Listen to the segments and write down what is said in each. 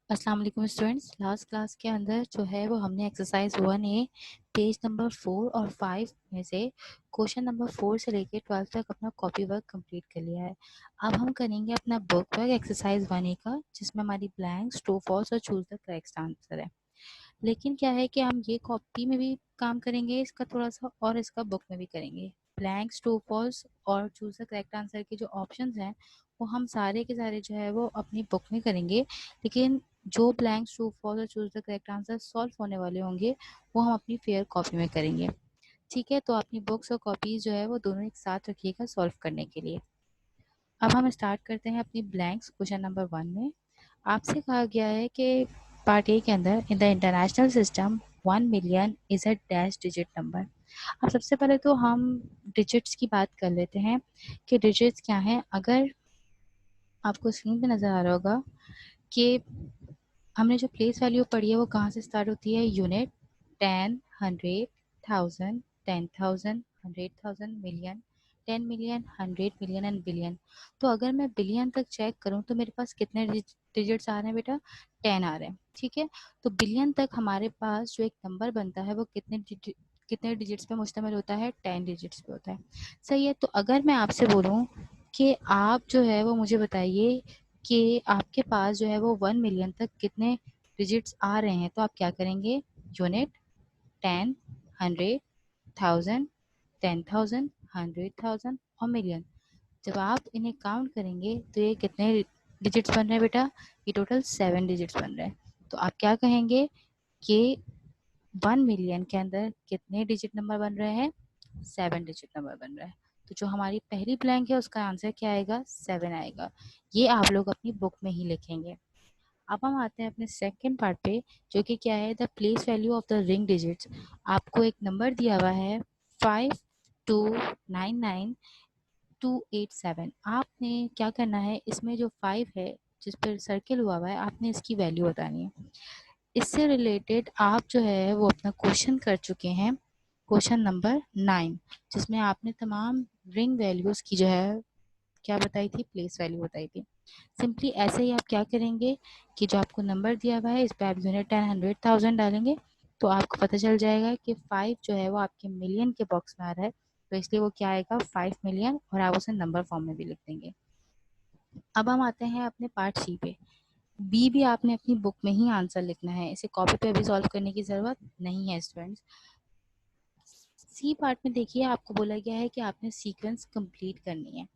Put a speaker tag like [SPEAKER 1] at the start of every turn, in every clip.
[SPEAKER 1] अस्सलाम वालेकुम students. Last class के अंदर जो है वो हमने एक्सरसाइज 1A पेज नंबर 4 और 5 में से क्वेश्चन नंबर 4 से लेके 12 तक अपना कॉपी वर्क कंप्लीट कर लिया है। अब हम करेंगे अपना बुक वर्क एक्सरसाइज 1A का, जिसमें हमारी ब्लैंक्स, ट्रू, फॉल्स और चूज द करेक्ट आंसर है। लेकिन क्या है कि हम ये कॉपी में भी काम करेंगे इसका थोड़ा सा, और इसका बुक में भी करेंगे। ब्लैंक्स, ट्रू, फॉल्स और चूज द करेक्ट आंसर के जो ऑप्शंस हैं वो हम सारे के सारे जो है वो अपनी बुक में करेंगे। लेकिन जो ब्लैंक्स, ट्रू, फॉल्स और choose the correct answer solve होने वाले होंगे वो हम अपनी फेयर कॉपी में करेंगे। ठीक है, तो अपनी बुक्स और कॉपीज जो है वो दोनों एक साथ रखिएगा सॉल्व करने के लिए। अब हम स्टार्ट करते हैं अपनी ब्लैंक्स क्वेश्चन नंबर 1 में। आपसे कहा गया है कि पार्ट ए के अंदर in the international system 1 million is a dash digit number. अब सबसे पहले तो हम डिजिट्स की बात कर लेते हैं कि डिजिट्स क्या हैं। अगर आपको स्क्रीन पे नज़र आ रहा होगा कि हमने जो प्लेस वैल्यू पढ़ी है वो कहाँ से स्टार्ट होती है, unit, 10, 100, 1000, 10,000, 100,000, million, 10 million, 100 million and billion. तो अगर मैं बिलियन तक चेक करूँ तो मेरे पास कितने डिजिट्स आ रहे हैं बेटा, 10 आ रहे हैं। ठीक है, तो बिलियन तक हमारे पास जो एक नंबर बनता है वो कितने डिजिट्स पे मुश्तमिल होता है, 10 डिजिट्स पे होता है। सही है, तो अगर मैं आपसे बोलूँ कि आप जो है वो मुझे बताइए कि आपके पास जो है वो 1 मिलियन तक कितने डिजिट्स आ रहे हैं, तो आप क्या करेंगे, यूनिट, 10, 100, 1000, 10,000, 100,000 और मिलियन। जब आप इन्हें काउंट करेंगे तो ये कितने डिजिट्स बन रहे हैं बेटा, ये टोटल 7 डिजिट्स बन रहे हैं। तो आप क्या कहेंगे कि 1 मिलियन के अंदर कितने डिजिट नंबर बन रहे हैं, 7 डिजिट नंबर बन रहा है। तो जो हमारी पहली ब्लैंक है उसका आंसर क्या आएगा, 7 आएगा। ये आप लोग अपनी बुक में ही लिखेंगे। अब हम आते हैं अपने सेकंड पार्ट पे, जो कि क्या है, the place value of the ring digits. आपको एक नंबर दिया हुआ है 5299,287। आपने क्या करना है, इसमें जो 5 है जिस पर सर्किल हुआ हुआ है आपने इसकी वैल्यू बतानी है। इससे रिलेटेड आप जो है वो अपना क्वेश्चन कर चुके हैं, क्वेश्चन नंबर 9, जिसमें आपने तमाम रिंग वैल्यूज़ की जो है क्या बताई थी, प्लेस वैल्यू बताई थी। सिंपली ऐसे ही आप क्या करेंगे कि जो आपको नंबर दिया हुआ है इस पर आप यूनिट 10, 100,000 डालेंगे तो आपको पता चल जाएगा कि 5 जो है वो आपके मिलियन के बॉक्स में आ रहा है, तो इसलिए वो क्या आएगा, 5 मिलियन, और आप उसे नंबर फॉर्म में भी लिख देंगे। अब हम आते हैं अपने पार्ट सी पे। बी भी आपने अपनी बुक में ही आंसर लिखना है, इसे कॉपी पे अभी सॉल्व करने की ज़रूरत नहीं है स्टूडेंट्स। सी पार्ट में देखिए आपको बोला गया है कि आपने सीक्वेंस कंप्लीट करनी है।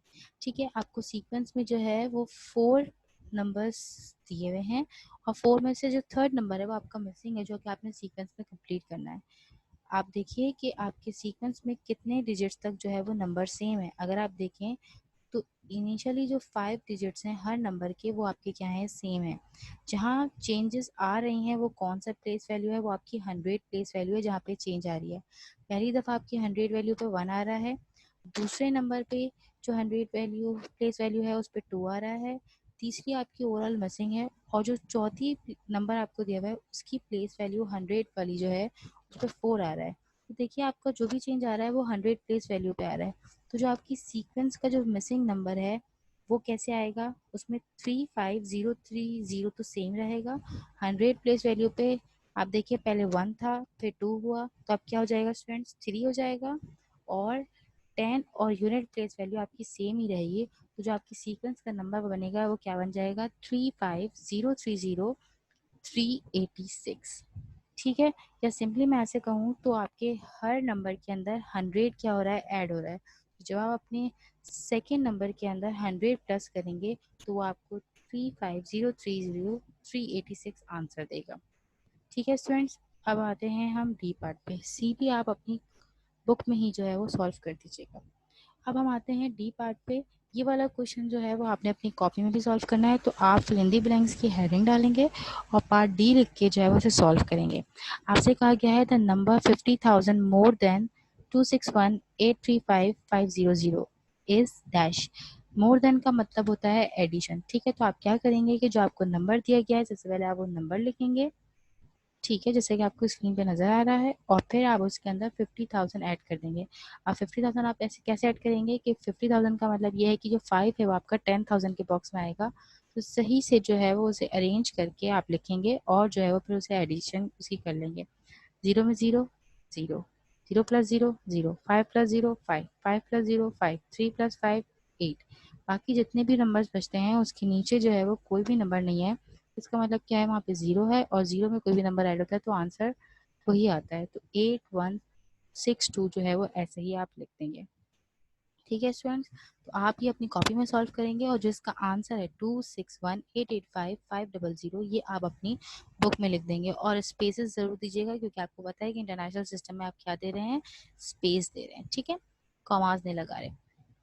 [SPEAKER 1] ठीक है, आपको सीक्वेंस में जो है वो 4 नंबर्स दिए हुए हैं और 4 में से जो थर्ड नंबर है वो आपका मिसिंग है, जो कि आपने सीक्वेंस में कंप्लीट करना है। आप देखिए कि आपके सीक्वेंस में कितने डिजिट्स तक जो है वो नंबर सेम है। अगर आप देखें तो इनिशियली जो 5 डिजिट्स हैं हर नंबर के वो आपके क्या हैं, सेम है। जहाँ चेंजेस आ रही हैं वो कौन सा प्लेस वैल्यू है, वो आपकी 100 प्लेस वैल्यू है जहाँ पे चेंज आ रही है। पहली दफ़ा आपकी 100 वैल्यू पे 1 आ रहा है, दूसरे नंबर पे जो 100 वैल्यू प्लेस वैल्यू है उस पर 2 आ रहा है, तीसरी आपकी ओवरऑल मिसिंग है, और जो चौथी नंबर आपको दिया हुआ है उसकी प्लेस वैल्यू 100 वाली जो है उस पर 4 आ रहा है। तो देखिए आपका जो भी चेंज आ रहा है वो 100 प्लेस वैल्यू पे आ रहा है। तो जो आपकी सीक्वेंस का जो मिसिंग नंबर है वो कैसे आएगा, उसमें 35030 तो सेम रहेगा। 100 प्लेस वैल्यू पे आप देखिए पहले 1 था फिर 2 हुआ, तो अब क्या हो जाएगा स्टूडेंट्स, 3 हो जाएगा। और 10 और यूनिट प्लेस वैल्यू आपकी सेम ही रहेगी, तो जो आपकी सीक्वेंस का नंबर बनेगा वो क्या बन जाएगा, 35030,386। ठीक है, या सिंपली मैं ऐसे कहूँ तो आपके हर नंबर के अंदर 100 क्या हो रहा है, ऐड हो रहा है। तो जब आप अपने सेकेंड नंबर के अंदर 100 प्लस करेंगे तो वो आपको 35030,386 आंसर देगा। ठीक है स्टूडेंट्स, अब आते हैं हम डी पार्ट पे। सी भी आप अपनी बुक में ही जो है वो सॉल्व कर दीजिएगा। अब हम आते हैं डी पार्ट पे। ये वाला क्वेश्चन जो है वो आपने अपनी कॉपी में भी सॉल्व करना है, तो आप फिल इन दी ब्लैंक्स की हेडिंग डालेंगे और पार्ट डी लिख के जो है वो उसे सॉल्व करेंगे। आपसे कहा गया है the number 50,000 more than 261,835,500 is dash. More than का मतलब होता है एडिशन। ठीक है, तो आप क्या करेंगे कि जो आपको नंबर दिया गया है सबसे पहले आप वो नंबर लिखेंगे, ठीक है, जैसे कि आपको स्क्रीन पे नज़र आ रहा है, और फिर आप उसके अंदर 50,000 ऐड कर देंगे। अब 50,000 आप ऐसे कैसे ऐड करेंगे कि 50,000 का मतलब ये है कि जो 5 है वो आपका 10,000 के बॉक्स में आएगा, तो सही से जो है वो उसे अरेंज करके आप लिखेंगे और जो है वो फिर उसे एडिशन उसकी कर लेंगे। 0 में 0, 0, 0 प्लस 0, 0, 5 प्लस 0, 5, 5 प्लस 0, 5, 3 प्लस 5, 8। बाकी जितने भी नंबर्स बचते हैं उसके नीचे जो है वो कोई भी नंबर नहीं है। इसका मतलब क्या है, वहाँ पे 0 है और 0 में कोई भी नंबर ऐड होता है तो आंसर वही आता है। तो 8162 जो है वो ऐसे ही आप लिख देंगे। ठीक है स्टूडेंट्स, तो आप ये अपनी कॉपी में सॉल्व करेंगे और जो इसका आंसर है 261885 500, ये आप अपनी बुक में लिख देंगे और स्पेसेस जरूर दीजिएगा, क्योंकि आपको पता है कि इंटरनेशनल सिस्टम में आप क्या दे रहे हैं, स्पेस दे रहे हैं। ठीक है, कॉमास नहीं लगा रहे।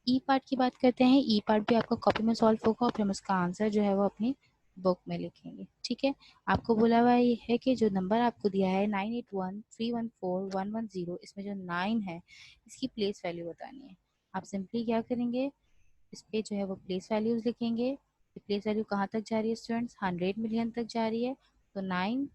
[SPEAKER 1] ई पार्ट की बात करते हैं। ई पार्ट भी आपका कॉपी में सॉल्व होगा और फिर हम उसका आंसर जो है वो अपनी बुक में लिखेंगे। ठीक है, आपको बोला हुआ ये है कि जो नंबर आपको दिया है 9813141110, इसमें जो 9 है इसकी प्लेस वैल्यू बतानी है। आप सिंपली क्या करेंगे, इस पे जो है वो प्लेस वैल्यूज लिखेंगे। प्लेस वैल्यू कहाँ तक जा रही है स्टूडेंट्स, 100 मिलियन तक जा रही है। तो 9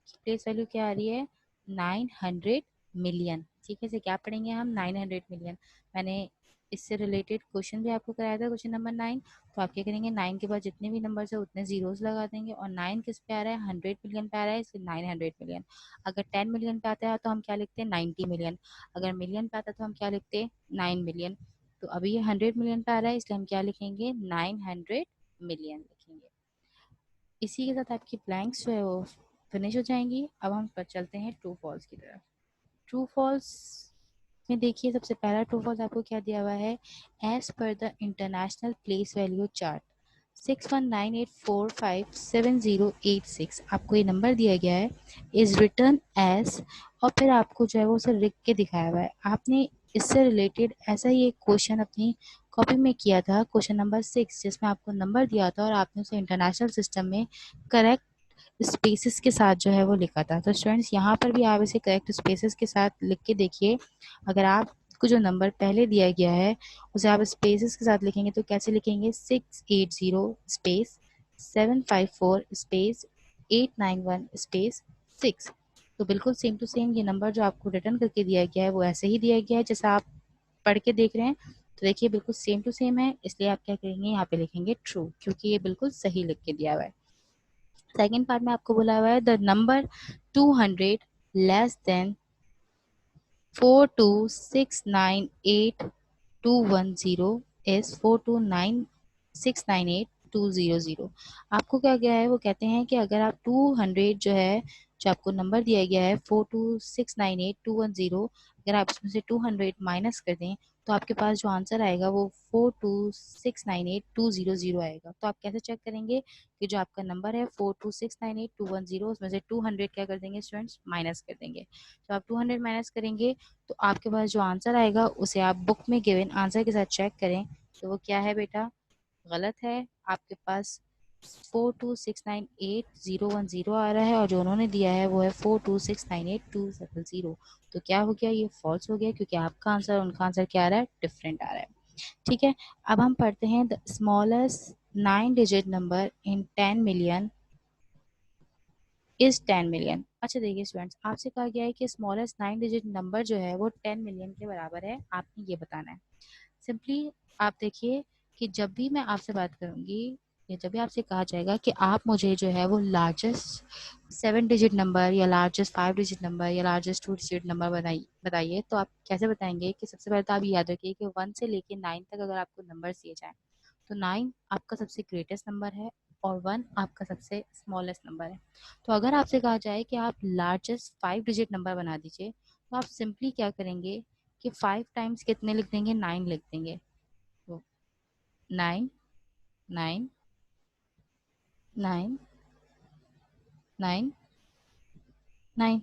[SPEAKER 1] की प्लेस वैल्यू क्या आ रही है, 900 मिलियन। ठीक है, इसे क्या पढ़ेंगे हम, 900 मिलियन। मैंने इससे रिलेटेड क्वेश्चन भी आपको कराया था, क्वेश्चन नंबर 9। तो आप क्या करेंगे, 9 के बाद जितने भी नंबर है उतने जीरोस लगा देंगे और 9 किस पे आ रहा है, 100 मिलियन पे आ रहा है, इसलिए 900 मिलियन। अगर 10 मिलियन पे आता है तो हम क्या लिखते हैं, 90 मिलियन। अगर मिलियन पे आता है तो हम क्या लिखते हैं, 9 मिलियन। तो अभी ये 100 मिलियन पे आ रहा है, इसलिए हम क्या लिखेंगे, 900 मिलियन लिखेंगे। इसी के साथ आपकी ब्लैंक्स जो है वो फिनिश हो जाएंगी। अब हम पर चलते हैं ट्रू फॉल्स की तरफ। ट्रू फॉल्स में देखिए, सबसे पहला ट्रू फॉल्स आपको क्या दिया हुआ है, as per the international place value chart 6198457086, आपको ये नंबर दिया गया है, इज रिटर्न एज, और फिर आपको जो है वो उसे लिख के दिखाया हुआ है। आपने इससे रिलेटेड ऐसा ही एक क्वेश्चन अपनी कॉपी में किया था, क्वेश्चन नंबर 6, जिसमें आपको नंबर दिया था और आपने उसे इंटरनेशनल सिस्टम में करेक्ट स्पेसेस के साथ जो है वो लिखा था। तो स्टूडेंट्स यहाँ पर भी आप इसे करेक्ट स्पेसेस के साथ लिख के देखिए। अगर आपको जो नंबर पहले दिया गया है उसे आप स्पेसेस के साथ लिखेंगे तो कैसे लिखेंगे, 680 स्पेस 754 स्पेस 891 स्पेस 6। तो बिल्कुल सेम टू सेम ये नंबर जो आपको रिटर्न करके दिया गया है वो ऐसे ही दिया गया है जैसा आप पढ़ के देख रहे हैं। तो देखिए बिल्कुल सेम टू सेम है, इसलिए आप क्या करेंगे, यहाँ पे लिखेंगे ट्रू, क्योंकि ये बिल्कुल सही लिख के दिया हुआ है। सेकेंड पार्ट में आपको बोला हुआ है द नंबर 200 < 42698210 इज 42969820 आपको क्या गया है, वो कहते हैं कि अगर आप 200 जो है, जो आपको नंबर दिया गया है 42698210, अगर आप इसमें से 200 माइनस कर दें तो आपके पास जो आंसर आएगा वो 42698200 आएगा। तो आप कैसे चेक करेंगे कि जो आपका नंबर है 42698210, उसमें से 200 क्या कर देंगे स्टूडेंट्स, माइनस कर देंगे। तो आप 200 माइनस करेंगे तो आपके पास जो आंसर आएगा उसे आप बुक में गिवन आंसर के साथ चेक करें तो वो क्या है बेटा, गलत है। आपके पास 42698010 आ रहा है और जो उन्होंने दिया है वो है 42698200। तो क्या हो गया, ये फॉल्स हो गया, क्योंकि आपका आंसर उनका आंसर क्या आ रहा है, डिफरेंट आ रहा है। ठीक है, अब हम पढ़ते हैं the smallest 9 digit number in 10 million is 10 million. अच्छा देखिए स्टूडेंट्स, आपसे कहा गया है कि स्मॉलेस्ट 9 डिजिट नंबर जो है वो 10 मिलियन के बराबर है, आपने ये बताना है। सिंपली आप देखिए कि जब भी मैं आपसे बात करूंगी या जब भी आपसे कहा जाएगा कि आप मुझे जो है वो लार्जेस्ट 7 डिजिट नंबर या लार्जेस्ट 5 डिजिट नंबर या लार्जेस्ट 2 डिजिट नंबर बताइए, तो आप कैसे बताएंगे कि सबसे पहले तो आप याद रखिए कि 1 से लेके 9 तक अगर आपको नंबर दिए जाए तो 9 आपका सबसे ग्रेटेस्ट नंबर है और 1 आपका सबसे स्मॉलेस्ट नंबर है। तो अगर आपसे कहा जाए कि आप लार्जेस्ट 5 डिजिट नंबर बना दीजिए तो आप सिंपली क्या करेंगे कि 5 टाइम्स कितने लिख देंगे, 9 लिख देंगे। तो 9 9 9 9 9,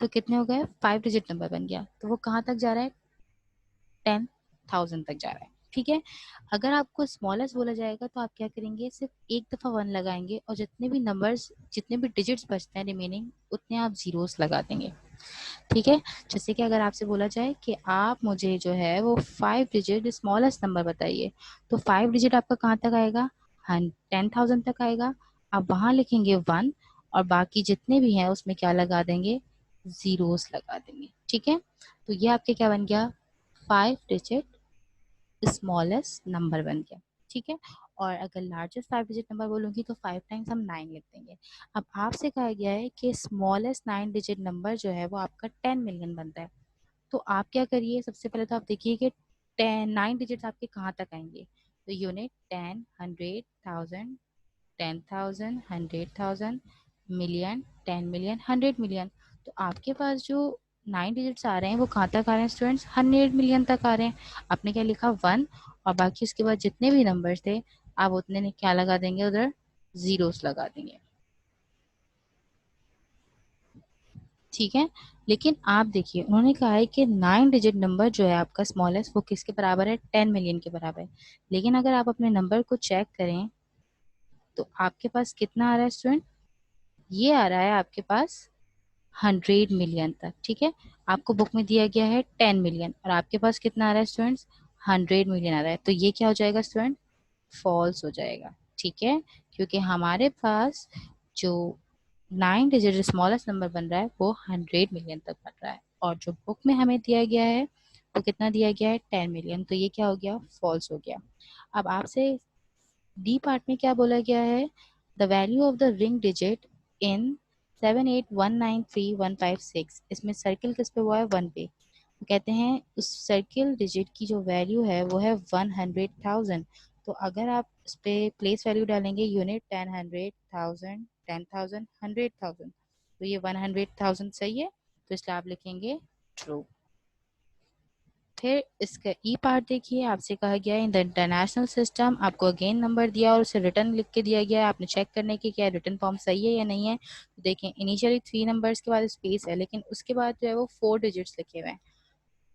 [SPEAKER 1] तो कितने हो गए, 5 डिजिट नंबर बन गया। तो वो कहाँ तक जा रहा है, 10,000 तक जा रहा है। ठीक है, अगर आपको स्मॉलेस्ट बोला जाएगा तो आप क्या करेंगे, सिर्फ एक दफ़ा 1 लगाएंगे और जितने भी नंबर्स जितने भी डिजिट्स बचते हैं रिमेनिंग उतने आप जीरोस लगा देंगे। ठीक है, जैसे कि अगर आपसे बोला जाए कि आप मुझे जो है वो 5 डिजिट स्मॉलेस्ट नंबर बताइए, तो 5 डिजिट आपका कहाँ तक आएगा, 10,000 तक आएगा। आप वहाँ लिखेंगे 1 और बाकी जितने भी हैं उसमें क्या लगा देंगे, जीरोस लगा देंगे। ठीक है, तो ये आपके क्या बन गया, 5 डिजिट स्मॉलेस्ट नंबर बन गया। ठीक है, और अगर लार्जेस्ट 5 डिजिट नंबर बोलूँगी तो 5 टाइम्स हम 9 लिख देंगे। अब आपसे कहा गया है कि स्मॉलेस्ट 9 डिजिट नंबर जो है वो आपका 10 मिलियन बनता है। तो आप क्या करिए, सबसे पहले तो आप देखिए कि 9 डिजिट्स आपके कहाँ तक आएंगे। तो यूनिट 10, 100, 1000, 10,000, 100,000, मिलियन, 10 मिलियन, 100 मिलियन। तो आपके पास जो 9 डिजिट्स आ रहे हैं वो कहाँ तक आ रहे हैं स्टूडेंट्स? 100 मिलियन तक आ रहे हैं। आपने क्या लिखा? 1, और बाकी उसके बाद जितने भी नंबर्स थे आप उतने ने क्या लगा देंगे उधर? जीरोस लगा देंगे। ठीक है। लेकिन आप देखिए उन्होंने कहा है कि 9 डिजिट नंबर जो है आपका स्मॉलेस्ट वो किसके बराबर है? 10 मिलियन के बराबर है। लेकिन अगर आप अपने नंबर को चेक करें तो आपके पास कितना आ रहा है स्टूडेंट? ये आ रहा है आपके पास 100 मिलियन तक। ठीक है। आपको बुक में दिया गया है 10 मिलियन और आपके पास कितना आ रहा है स्टूडेंट्स? 100 मिलियन आ रहा है। तो ये क्या हो जाएगा स्टूडेंट? फॉल्स हो जाएगा। ठीक है। क्योंकि हमारे पास जो 9 डिजिट स्मॉलेस्ट नंबर बन रहा है वो 100 मिलियन तक बन रहा है, और जो बुक में हमें दिया गया है वो कितना दिया गया है? 10 मिलियन। तो ये क्या हो गया? फॉल्स हो गया। अब आपसे डी पार्ट में क्या बोला गया है? The value of the ring digit in 78193,156। इसमें सर्किल किस पे हुआ है? 1 पे। तो कहते हैं उस सर्किल डिजिट की जो वैल्यू है वो है 100,000। तो अगर आप इस पे प्लेस वैल्यू डालेंगे यूनिट 10, 100,000, 10,000, 100,000, तो ये 100,000 सही है। तो इसलिए आप लिखेंगे ट्रू। फिर इसका ई पार्ट देखिए, आपसे कहा गया है इन द इंटरनेशनल सिस्टम, आपको अगेन नंबर दिया और उसे रिटर्न लिख के दिया गया है। आपने चेक करने की क्या रिटर्न फॉर्म सही है या नहीं है। तो देखें इनिशियली 3 नंबर्स के बाद स्पेस है, लेकिन उसके बाद जो है वो 4 डिजिट्स लिखे हुए हैं।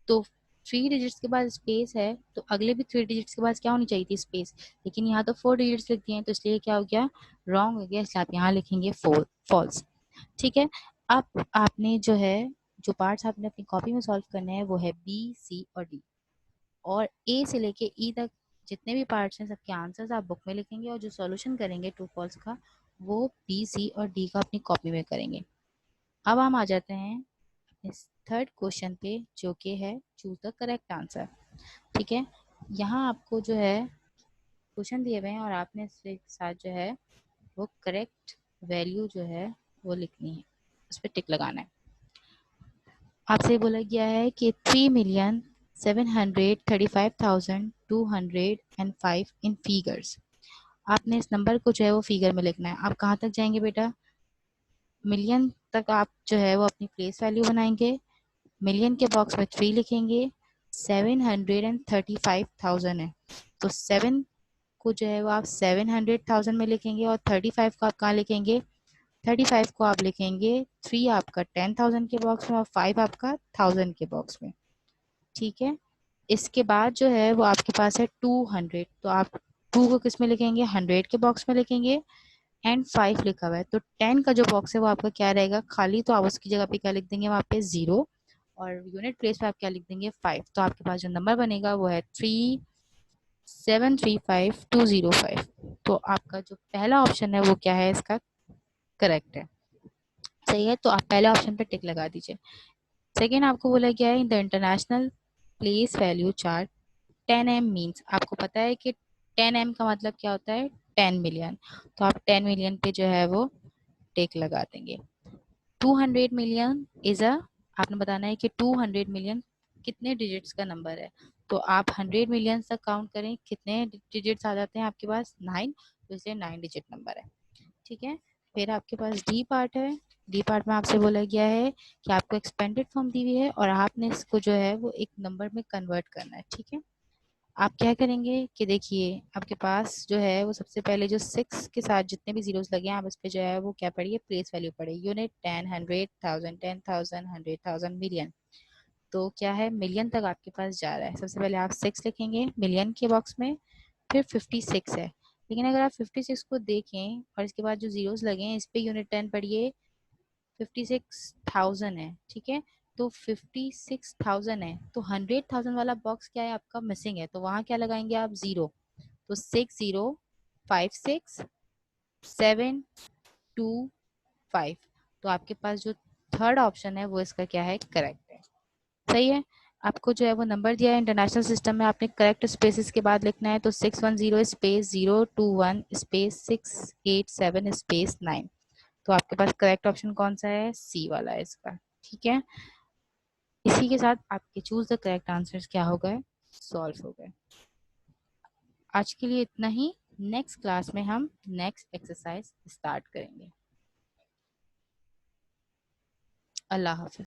[SPEAKER 1] तो 3 डिजिट्स के बाद स्पेस है तो अगले भी 3 डिजिट्स के बाद क्या होनी चाहिए थी? स्पेस। लेकिन यहाँ तो 4 डिजिट्स लिख दिए हैं, तो इसलिए क्या हो गया? रॉन्ग हो गया। इसलिए आप यहाँ लिखेंगे फॉल्स। ठीक है। अब आपने जो है जो पार्ट्स आपने अपनी कॉपी में सॉल्व करने हैं वो है बी, सी और डी। और ए से लेके ई तक जितने भी पार्ट्स हैं सबके आंसर्स आप बुक में लिखेंगे, और जो सॉल्यूशन करेंगे ट्रू फॉल्स का वो बी, सी और डी का अपनी कॉपी में करेंगे। अब हम आ जाते हैं इस थर्ड क्वेश्चन पे जो कि है चूज द करेक्ट आंसर। ठीक है। यहाँ आपको जो है क्वेश्चन दिए हुए हैं और आपने इसके साथ जो है वो करेक्ट वैल्यू जो है वो लिखनी है, उस पर टिक लगाना है। आपसे बोला गया है कि 3,735,205 इन फिगर्स। आपने इस नंबर को जो है वो फिगर में लिखना है। आप कहाँ तक जाएंगे बेटा? मिलियन तक आप जो है वो अपनी प्लेस वैल्यू बनाएंगे। मिलियन के बॉक्स में 3 लिखेंगे। 735,000 है, तो 7 को जो है वो आप 700,000 में लिखेंगे, और 35 को आप कहाँ लिखेंगे? 35 को आप लिखेंगे 3 आपका 10,000 के बॉक्स में और 5 आपका 1000 के बॉक्स में। ठीक है। इसके बाद जो है वो आपके पास है 200, तो आप 2 को किस में लिखेंगे? 100 के बॉक्स में लिखेंगे। एंड 5 लिखा हुआ है तो 10 का जो बॉक्स है वो आपका क्या रहेगा? खाली। तो आप उसकी जगह पे क्या लिख देंगे? वहाँ पे 0, और यूनिट प्लेस पे आप क्या लिख देंगे? 5। तो आपके पास जो नंबर बनेगा वो है 3,735,205। तो आपका जो पहला ऑप्शन है वो क्या है? इसका करेक्ट है। सही है। तो आप पहले ऑप्शन पे टिक लगा दीजिए। सेकेंड आपको बोला गया है in the international place value chart 10M means. आपको पता है कि 10M का मतलब क्या होता है? 10 मिलियन। तो आप 10 मिलियन पे जो है वो टिक लगा देंगे। 200 मिलियन इज अ, आपने बताना है कि 200 मिलियन कितने डिजिट्स का नंबर है। तो आप 100 मिलियन तक काउंट करें, कितने डिजिट्स आ जाते हैं आपके पास? 9। तो इसलिए 9 डिजिट नंबर है। ठीक है। फिर आपके पास डी पार्ट है। डी पार्ट में आपसे बोला गया है कि आपको एक्सपेंडेड फॉर्म दी हुई है और आपने इसको जो है वो एक नंबर में कन्वर्ट करना है। ठीक है। आप क्या करेंगे कि देखिए आपके पास जो है वो सबसे पहले जो 6 के साथ जितने भी जीरोस लगे हैं आप इस पे जो है वो क्या पढ़िए? प्लेस वैल्यू पढ़िए। Unit 10, 100,000, 10,000, 100,000, million. तो क्या है? मिलियन तक आपके पास जा रहा है। सबसे पहले आप 6 लिखेंगे मिलियन के बॉक्स में। फिर 56 है, लेकिन अगर आप 56 को देखें और इसके बाद जो जीरोस लगे हैं इस पे यूनिट 10 पढ़िए। 56,000 है। ठीक है। तो 56,000 है तो 100,000 वाला बॉक्स क्या है आपका? मिसिंग है। तो वहां क्या लगाएंगे आप? 0। तो 6056,725। तो आपके पास जो थर्ड ऑप्शन है वो इसका क्या है? करेक्ट है। सही है। आपको जो है वो नंबर दिया है इंटरनेशनल सिस्टम में, आपने करेक्ट स्पेसेस के बाद लिखना है, तो 610 स्पेस 021 स्पेस 687 स्पेस 9। तो आपके पास करेक्ट ऑप्शन कौन सा है? सी वाला है इसका। ठीक है, इसी के साथ आपके चूज द करेक्ट आंसर्स क्या हो गए? सॉल्व हो गए। आज के लिए इतना ही। नेक्स्ट क्लास में हम नेक्स्ट एक्सरसाइज स्टार्ट करेंगे। अल्लाह हाफिज।